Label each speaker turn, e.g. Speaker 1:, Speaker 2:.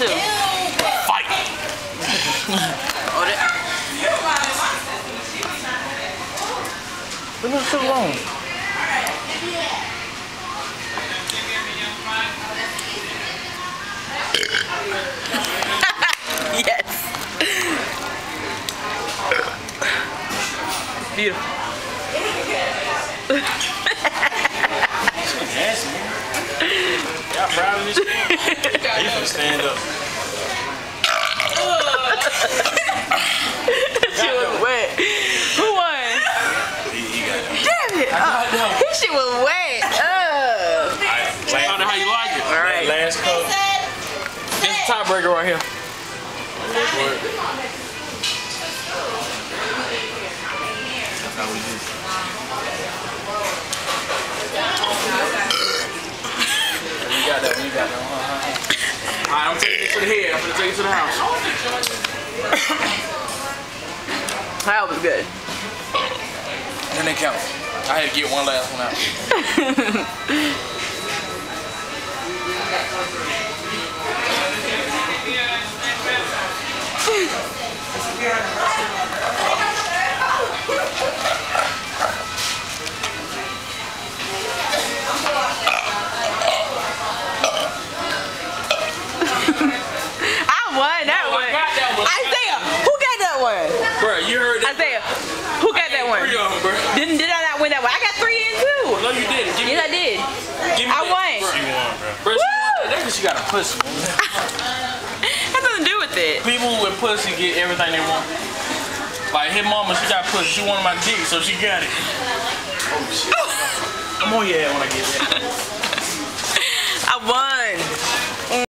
Speaker 1: too.
Speaker 2: Fight.
Speaker 1: Oh, that.
Speaker 2: Leave me so long.
Speaker 1: Yes. Beautiful.
Speaker 2: Y'all proud of this? You can stand up.
Speaker 1: She was wet. Who won?
Speaker 2: He got it.
Speaker 1: Damn it. His shit was wet.
Speaker 2: I don't know how you like it.
Speaker 1: All right.
Speaker 2: Last coat. This is the tiebreaker right here. That's how we do it. You got that one, you got that one. Alright, I'm taking it to the head. I'm gonna take it to the house.
Speaker 1: That was good.
Speaker 2: Then they count. I had to get one last one out.
Speaker 1: I won that one.
Speaker 2: I got that one.
Speaker 1: Isaiah, who got that one?
Speaker 2: Bro, you heard that.
Speaker 1: Isaiah, who got that one?
Speaker 2: 3 of them, bro.
Speaker 1: Did I not win that one? I got 3 in too.
Speaker 2: No, you didn't. Give me
Speaker 1: Yes, I did.
Speaker 2: Give me
Speaker 1: I
Speaker 2: that.
Speaker 1: won.
Speaker 2: She won, bro. Bro, she won. That's because she got a pussy.
Speaker 1: That nothing to do with it.
Speaker 2: People with pussy get everything they want. Like his mama, she got pussy. She wanted my dick, so she got it. Oh shit. I'm on your head when I get that.
Speaker 1: I won.